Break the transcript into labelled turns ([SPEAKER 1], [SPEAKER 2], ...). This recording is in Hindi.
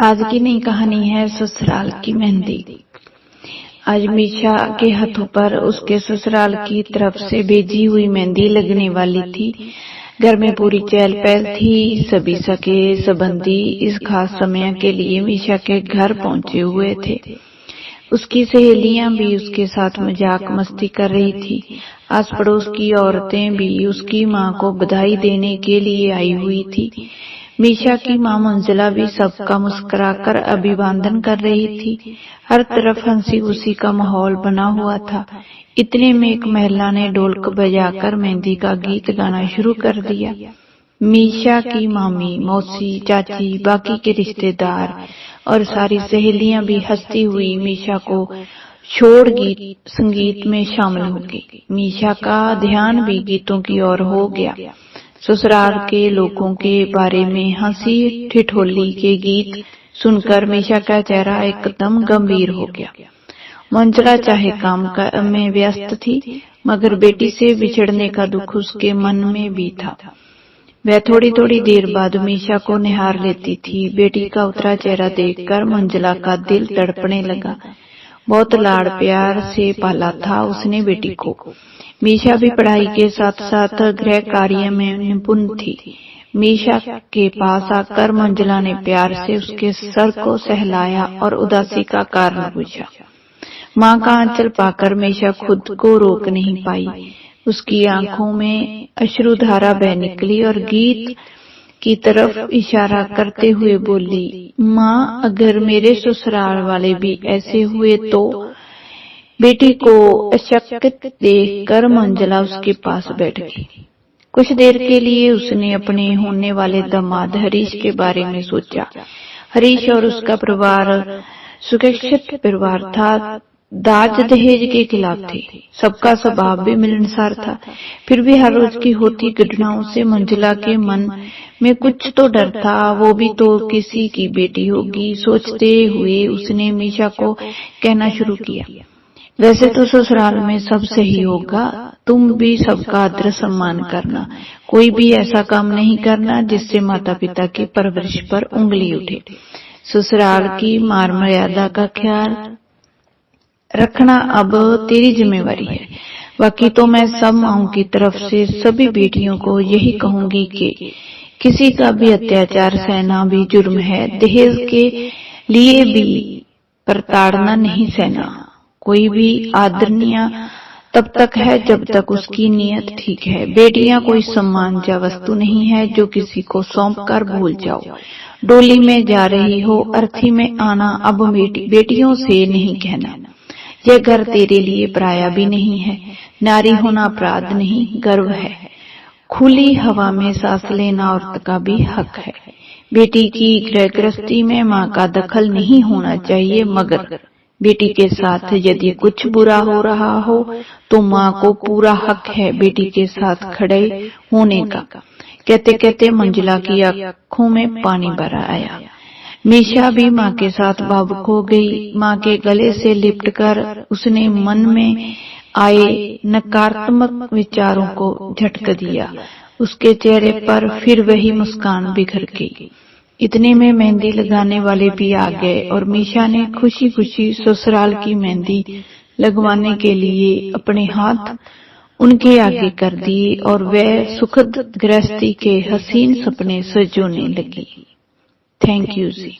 [SPEAKER 1] आज की नई कहानी है ससुराल की मेहंदी। आज मीशा के हाथों पर उसके ससुराल की तरफ से भेजी हुई मेहंदी लगने वाली थी। घर में पूरी चहल पहल थी। सभी सगे संबंधी इस खास समय के लिए मीशा के घर पहुंचे हुए थे। उसकी सहेलियां भी उसके साथ मजाक मस्ती कर रही थी। आस पड़ोस की औरतें भी उसकी मां को बधाई देने के लिए आई हुई थी। मीशा की मां मंजुला भी सबका मुस्कुराकर अभिवादन कर रही थी। हर तरफ हंसी खुशी का माहौल बना हुआ था। इतने में एक महिला ने ढोलक बजाकर मेहंदी का गीत गाना शुरू कर दिया। मीशा की मामी, मौसी, चाची, बाकी के रिश्तेदार और सारी सहेलियां भी हंसती हुई मीशा को छोड़ गीत संगीत में शामिल हो गई। मीशा का ध्यान भी गीतों की ओर हो गया। ससुराल के लोगों के बारे में हंसी ठिठोली के गीत सुनकर मीशा का चेहरा एकदम गंभीर हो गया। मंजुला चाहे काम में व्यस्त थी, मगर बेटी से बिछड़ने का दुख उसके मन में भी था। वह थोड़ी थोड़ी देर बाद मीशा को निहार लेती थी। बेटी का उतरा चेहरा देखकर मंजुला का दिल तड़पने लगा। बहुत लाड़ प्यार से पाला था उसने बेटी को। मीशा भी पढ़ाई के साथ साथ गृह कार्य में निपुण थी। मीशा के पास आकर मंजुला ने प्यार से उसके सर को सहलाया और उदासी का कारण पूछा। मां का आंचल पाकर मीशा खुद को रोक नहीं पाई। उसकी आंखों में अश्रुधारा बह निकली और गीत की तरफ इशारा करते हुए बोली, मां, अगर मेरे ससुराल वाले भी ऐसे हुए तो। बेटी को अशक्त देखकर मंजुला उसके पास बैठ गई। कुछ देर के लिए उसने अपने होने वाले दामाद हरीश के बारे में सोचा। हरीश और उसका परिवार सुशिक्षित परिवार था, दाज दहेज के खिलाफ थे। सबका स्वभाव भी मिलनसार था। फिर भी हर रोज की होती घटनाओं से मंजुला के मन में कुछ तो डर था। वो भी तो किसी की बेटी होगी। सोचते हुए उसने मीशा को कहना शुरू किया, वैसे तो ससुराल में सब सही होगा, तुम भी सबका आदर सम्मान करना। कोई भी ऐसा काम नहीं करना जिससे माता पिता की परवरिश पर उंगली उठे। ससुराल की मान मर्यादा का ख्याल रखना अब तेरी जिम्मेवारी है। बाकी तो मैं सब माओं की तरफ से सभी बेटियों को यही कहूंगी कि किसी का भी अत्याचार सहना भी जुर्म है। दहेज के लिए भी प्रताड़ना नहीं सहना। कोई भी आदरणीय तब तक है जब तक उसकी नीयत ठीक है। बेटियां कोई सम्मान या वस्तु नहीं है जो किसी को सौंप कर भूल जाओ। डोली में जा रही हो, अर्थी में आना अब बेटियों से नहीं कहना। यह घर तेरे लिए पराया भी नहीं है। नारी होना अपराध नहीं, गर्व है। खुली हवा में सांस लेना औरत का भी हक है। बेटी की गृह गृहस्थी में मां का दखल नहीं होना चाहिए, मगर बेटी के साथ यदि कुछ बुरा हो रहा हो तो मां को पूरा हक है बेटी के साथ खड़े होने का। कहते कहते मंजुला की आंखों में पानी भर आया। मीशा भी मां के साथ भावुक हो गई। मां के गले से लिपटकर उसने मन में आए नकारात्मक विचारों को झटका दिया। उसके चेहरे पर फिर वही मुस्कान बिखर गई। इतने में मेहंदी लगाने वाले भी आ गए और मीशा ने खुशी खुशी ससुराल की मेहंदी लगवाने के लिए अपने हाथ उनके आगे कर दिए और वह सुखद गृहस्थी के हसीन सपने सजोने लगी। Thank you ji.